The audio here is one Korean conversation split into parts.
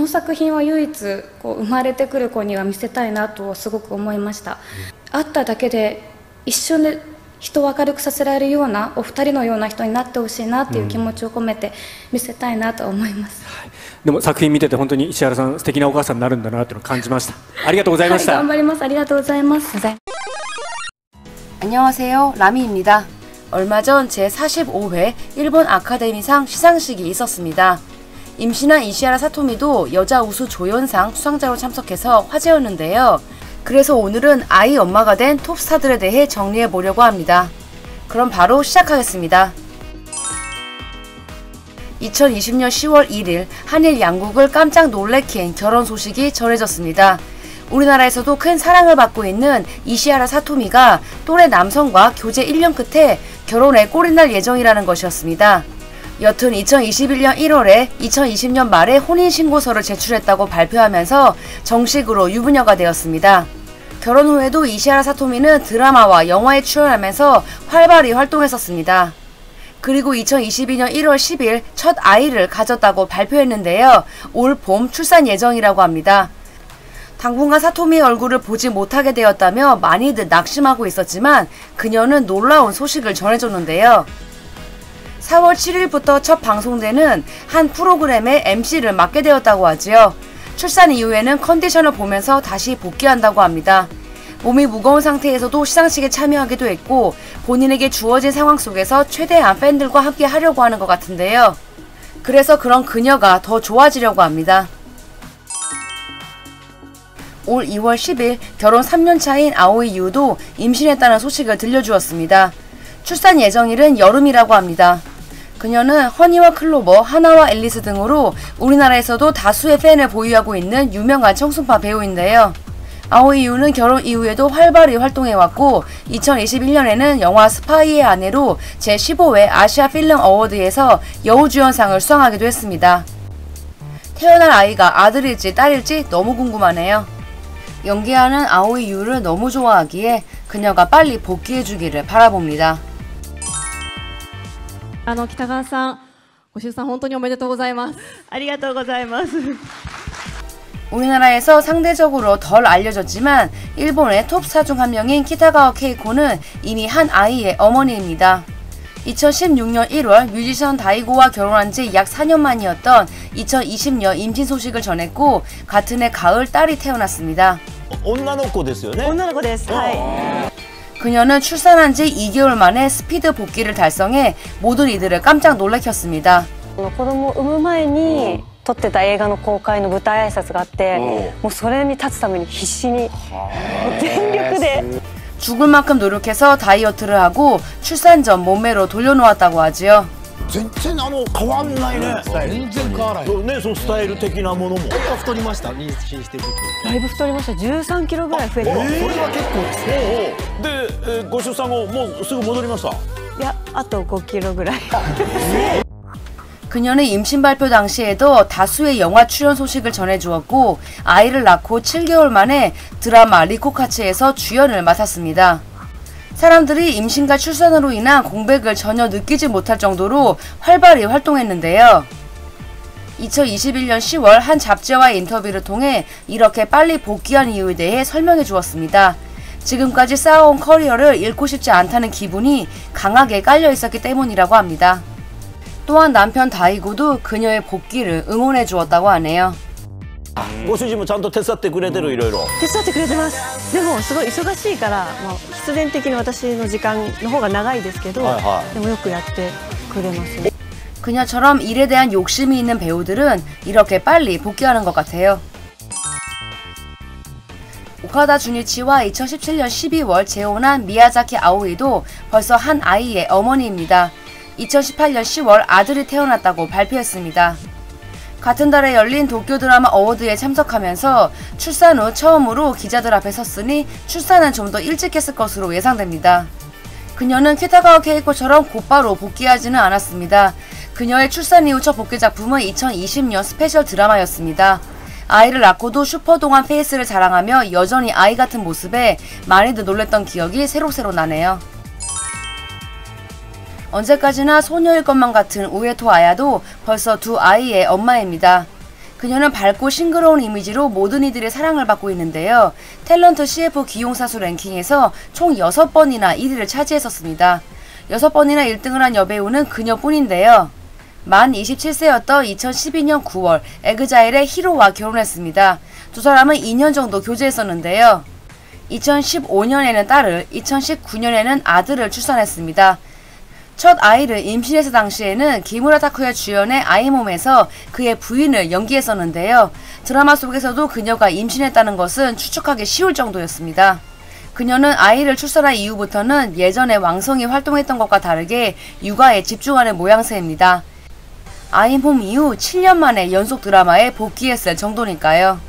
作品は唯一こう生まれてくる子には見せたいなとすごく思いました。会っただけで一瞬で人を明るくさせられるようなお二人のような人になってほしいなっていう気持ちを込めて見せたいなと思います。でも作品見てて本当に石原さん素敵なお母さんになるんだなっていうのを感じました。ありがとうございました。頑張ります。ありがとうございます。안녕하세요, 라미입니다. 얼마 전 제45회 일본 아카데미상 시상식이 있었습니다. 임신한 이시하라 사토미도 여자 우수 조연상 수상자로 참석해서 화제였는데요. 그래서 오늘은 아이 엄마가 된 톱스타들에 대해 정리해 보려고 합니다. 그럼 바로 시작하겠습니다. 2020년 10월 1일 한일 양국을 깜짝 놀래킨 결혼 소식이 전해졌습니다. 우리나라에서도 큰 사랑을 받고 있는 이시하라 사토미가 또래 남성과 교제 1년 끝에 결혼에 꼴이 날 예정이라는 것이었습니다. 여튼 2021년 1월에 2020년 말에 혼인신고서를 제출했다고 발표하면서 정식으로 유부녀가 되었습니다. 결혼 후에도 이시하라 사토미는 드라마와 영화에 출연하면서 활발히 활동했었습니다. 그리고 2022년 1월 10일 첫 아이를 가졌다고 발표했는데요. 올 봄 출산 예정이라고 합니다. 당분간 사토미의 얼굴을 보지 못하게 되었다며 많이들 낙심하고 있었지만 그녀는 놀라운 소식을 전해줬는데요. 4월 7일부터 첫 방송되는 한 프로그램의 MC를 맡게 되었다고 하지요. 출산 이후에는 컨디션을 보면서 다시 복귀한다고 합니다. 몸이 무거운 상태에서도 시상식에 참여하기도 했고 본인에게 주어진 상황 속에서 최대한 팬들과 함께 하려고 하는 것 같은데요. 그래서 그런 그녀가 더 좋아지려고 합니다. 올 2월 10일 결혼 3년 차인 아오이 유도 임신했다는 소식을 들려주었습니다. 출산 예정일은 여름이라고 합니다. 그녀는 허니와 클로버, 하나와 앨리스 등으로 우리나라에서도 다수의 팬을 보유하고 있는 유명한 청순파 배우인데요. 아오이 유는 결혼 이후에도 활발히 활동해왔고 2021년에는 영화 스파이의 아내로 제15회 아시아 필름 어워드에서 여우주연상을 수상하기도 했습니다. 태어날 아이가 아들일지 딸일지 너무 궁금하네요. 연기하는 아오이 유를 너무 좋아하기에 그녀가 빨리 복귀해주기를 바라봅니다. 北川さん、ご出産本当におめでとうございます。ありがとうございます。 우리나라에서 상대적으로 덜 알려졌지만 일본의 톱스타 중 한 명인 키타가와 케이코는 이미 한 아이의 어머니입니다. 2016년 1월 뮤지션 다이고와 결혼한 지 약 4년 만이었던 2020년 임신 소식을 전했고 같은 해 가을 딸이 태어났습니다. 女の子ですよね。女の子です。はい。 그녀는 출산한 지 2개월 만에 스피드 복귀를 달성해 모든 이들을 깜짝 놀래켰습니다. 子供を産む前に撮ってた映画の公開の舞台挨拶があって、もうそれに立つために必死に全力で 죽을 만큼 노력해서 다이어트를 하고 출산 전 몸매로 돌려놓았다고 하지요. 全然変わんないね。全然変わらない。ね、そのスタイル的なものも。太りました。妊娠してる時。だいぶ太りました。13キロぐらい増えて。それは結構ですね。で、ご出産後もうすぐ戻りました。いや、あと5キロぐらい。 그녀는 임신 발표 당시에도 다수의 영화 출연 소식을 전해주었고 아이를 낳고 7개월 만에 드라마 리코카츠에서 주연을 맡았습니다. 사람들이 임신과 출산으로 인한 공백을 전혀 느끼지 못할 정도로 활발히 활동했는데요. 2021년 10월 한 잡지와의 인터뷰를 통해 이렇게 빨리 복귀한 이유에 대해 설명해 주었습니다. 지금까지 쌓아온 커리어를 잃고 싶지 않다는 기분이 강하게 깔려 있었기 때문이라고 합니다. 또한 남편 다이고도 그녀의 복귀를 응원해 주었다고 하네요. ご主人もちゃんと手伝ってくれてる、いろいろ。手伝ってくれてます。でもすごい忙しいから、必然的に私の時間の方が長いですけど、でもよくやってくれますね。 그녀처럼 일에 대한 욕심이 있는 배우들은 이렇게 빨리 복귀하는 것 같아요. 오카다 주니치와 2017년 12월 재혼한 미야자키 아오이도 벌써 한 아이의 어머니입니다. 2018년 10월 아들이 태어났다고 발표했습니다. 같은 달에 열린 도쿄 드라마 어워드에 참석하면서 출산 후 처음으로 기자들 앞에 섰으니 출산은 좀 더 일찍 했을 것으로 예상됩니다. 그녀는 키타가와 케이코처럼 곧바로 복귀하지는 않았습니다. 그녀의 출산 이후 첫 복귀 작품은 2020년 스페셜 드라마였습니다. 아이를 낳고도 슈퍼동안 페이스를 자랑하며 여전히 아이 같은 모습에 많이들 놀랬던 기억이 새록새록 나네요. 언제까지나 소녀일 것만 같은 우에토 아야도 벌써 두 아이의 엄마입니다. 그녀는 밝고 싱그러운 이미지로 모든 이들의 사랑을 받고 있는데요. 탤런트 CF 기용사수 랭킹에서 총 6번이나 1위를 차지했었습니다. 6번이나 1등을 한 여배우는 그녀뿐인데요. 만 27세였던 2012년 9월 에그자일의 히로와 결혼했습니다. 두 사람은 2년 정도 교제했었는데요. 2015년에는 딸을, 2019년에는 아들을 출산했습니다. 첫 아이를 임신했을 당시에는 기무라 타쿠야 주연의 아이몸에서 그의 부인을 연기했었는데요. 드라마 속에서도 그녀가 임신했다는 것은 추측하기 쉬울 정도였습니다. 그녀는 아이를 출산한 이후부터는 예전에 왕성히 활동했던 것과 다르게 육아에 집중하는 모양새입니다. 아이몸 이후 7년 만에 연속 드라마에 복귀했을 정도니까요.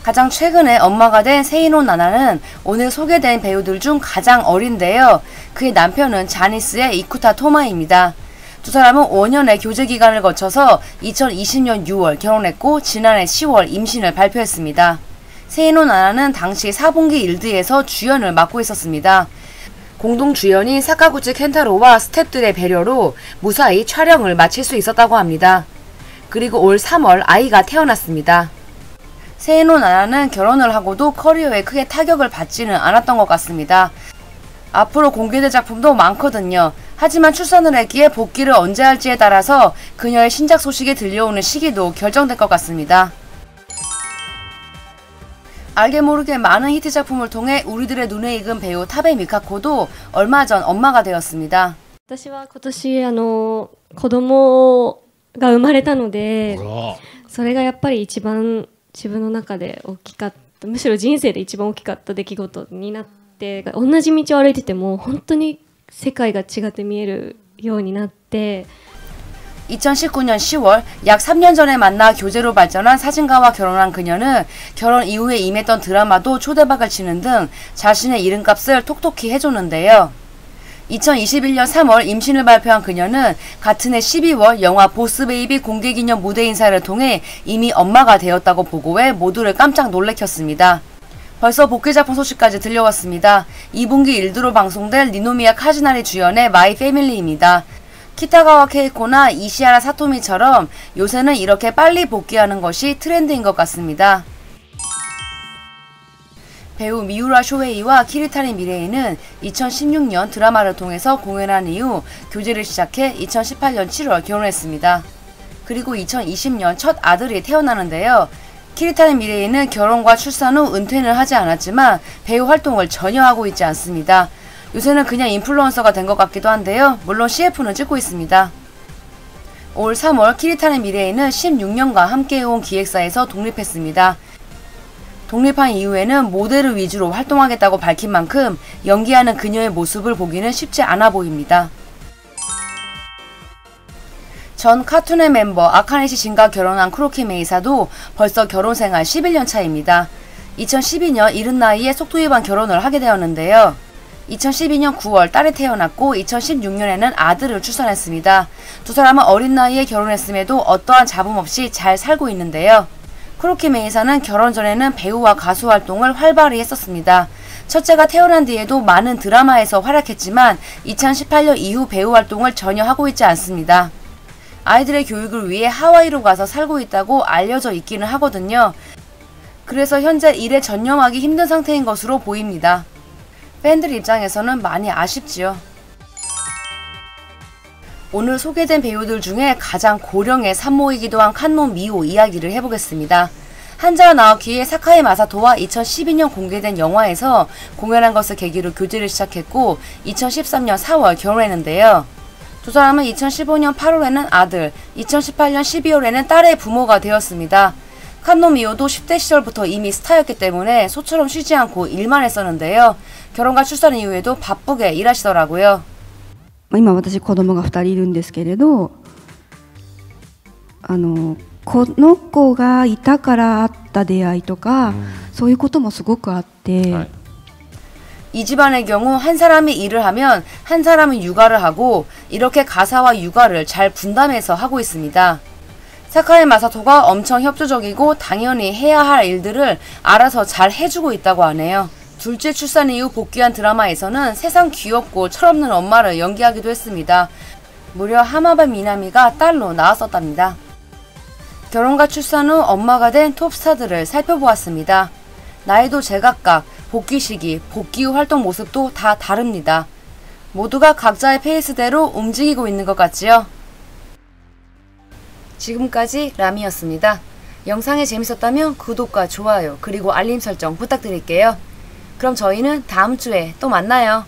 가장 최근에 엄마가 된 세이노 나나는 오늘 소개된 배우들 중 가장 어린데요. 그의 남편은 자니스의 이쿠타 토마입니다. 두 사람은 5년의 교제 기간을 거쳐서 2020년 6월 결혼했고 지난해 10월 임신을 발표했습니다. 세이노 나나는 당시 4분기 일드에서 주연을 맡고 있었습니다. 공동 주연인 사카구치 켄타로와 스태프들의 배려로 무사히 촬영을 마칠 수 있었다고 합니다. 그리고 올 3월 아이가 태어났습니다. 세이노 나나는 결혼을 하고도 커리어에 크게 타격을 받지는 않았던 것 같습니다. 앞으로 공개될 작품도 많거든요. 하지만 출산을 했기에 복귀를 언제 할지에 따라서 그녀의 신작 소식이 들려오는 시기도 결정될 것 같습니다. 알게 모르게 많은 히트 작품을 통해 우리들의 눈에 익은 배우 타베 미카코도 얼마 전 엄마가 되었습니다. 私は今年子供が生まれたので、それがやっぱり一番自分の中で大きかった、むしろ人生で一番大きかった出来事になって、同じ道を歩いてても本当に世界が違って見えるようになって。 2019년 10월 약 3년 전에 만나 교제로 발전한 사진가와 결혼한 그녀는 결혼 이후에 임했던 드라마도 초대박을 치는 등 자신의 이름값을 톡톡히 해줬는데요. 2021년 3월 임신을 발표한 그녀는 같은 해 12월 영화 보스베이비 공개기념 무대 인사를 통해 이미 엄마가 되었다고 보고해 모두를 깜짝 놀래켰습니다. 벌써 복귀 작품 소식까지 들려왔습니다. 2분기 일드로 방송될 니노미야 카즈나리 주연의 마이 패밀리입니다. 키타가와 케이코나 이시하라 사토미처럼 요새는 이렇게 빨리 복귀하는 것이 트렌드인 것 같습니다. 배우 미우라 쇼헤이와 키리타니 미레이는 2016년 드라마를 통해서 공연한 이후 교제를 시작해 2018년 7월 결혼했습니다. 그리고 2020년 첫 아들이 태어나는데요. 키리타니 미레이는 결혼과 출산 후 은퇴는 하지 않았지만 배우 활동을 전혀 하고 있지 않습니다. 요새는 그냥 인플루언서가 된 것 같기도 한데요. 물론 CF는 찍고 있습니다. 올 3월 키리타니 미레이는 16년간 함께해온 기획사에서 독립했습니다. 독립한 이후에는 모델을 위주로 활동하겠다고 밝힌 만큼 연기하는 그녀의 모습을 보기는 쉽지 않아 보입니다. 전 카툰의 멤버 아카네시 진과 결혼한 쿠로키 메이사도 벌써 결혼 생활 11년 차입니다. 2012년 이른 나이에 속도위반 결혼을 하게 되었는데요. 2012년 9월 딸이 태어났고 2016년에는 아들을 출산했습니다. 두 사람은 어린 나이에 결혼했음에도 어떠한 잡음 없이 잘 살고 있는데요. 쿠로키 메이사는 결혼 전에는 배우와 가수 활동을 활발히 했었습니다. 첫째가 태어난 뒤에도 많은 드라마에서 활약했지만 2018년 이후 배우 활동을 전혀 하고 있지 않습니다. 아이들의 교육을 위해 하와이로 가서 살고 있다고 알려져 있기는 하거든요. 그래서 현재 일에 전념하기 힘든 상태인 것으로 보입니다. 팬들 입장에서는 많이 아쉽지요. 오늘 소개된 배우들 중에 가장 고령의 산모이기도 한 칸노 미호 이야기를 해보겠습니다. 한자와 나오키의 사카이 마사토와 2012년 공개된 영화에서 공연한 것을 계기로 교제를 시작했고 2013년 4월 결혼했는데요. 두 사람은 2015년 8월에는 아들, 2018년 12월에는 딸의 부모가 되었습니다. 칸노 미호도 10대 시절부터 이미 스타였기 때문에 소처럼 쉬지 않고 일만 했었는데요. 결혼과 출산 이후에도 바쁘게 일하시더라고요. 今私子供が2人いるんですけれど、この子がいたからあった出会いとか、そういうこともすごくあって、 이 집안의 경우 한 사람이 일을 하면 한 사람은 육아를 하고 이렇게 가사와 육아를 잘 분담해서 하고 있습니다. 사카이 마사토가 엄청 협조적이고 당연히 해야 할 일들을 알아서 잘 해주고 있다고 하네요. 둘째 출산 이후 복귀한 드라마에서는 세상 귀엽고 철없는 엄마를 연기하기도 했습니다. 무려 하마바 미나미가 딸로 나왔었답니다. 결혼과 출산 후 엄마가 된 톱스타들을 살펴보았습니다. 나이도 제각각, 복귀 시기, 복귀 후 활동 모습도 다 다릅니다. 모두가 각자의 페이스대로 움직이고 있는 것 같지요? 지금까지 라미였습니다. 영상이 재밌었다면 구독과 좋아요 그리고 알림 설정 부탁드릴게요. 그럼 저희는 다음 주에 또 만나요.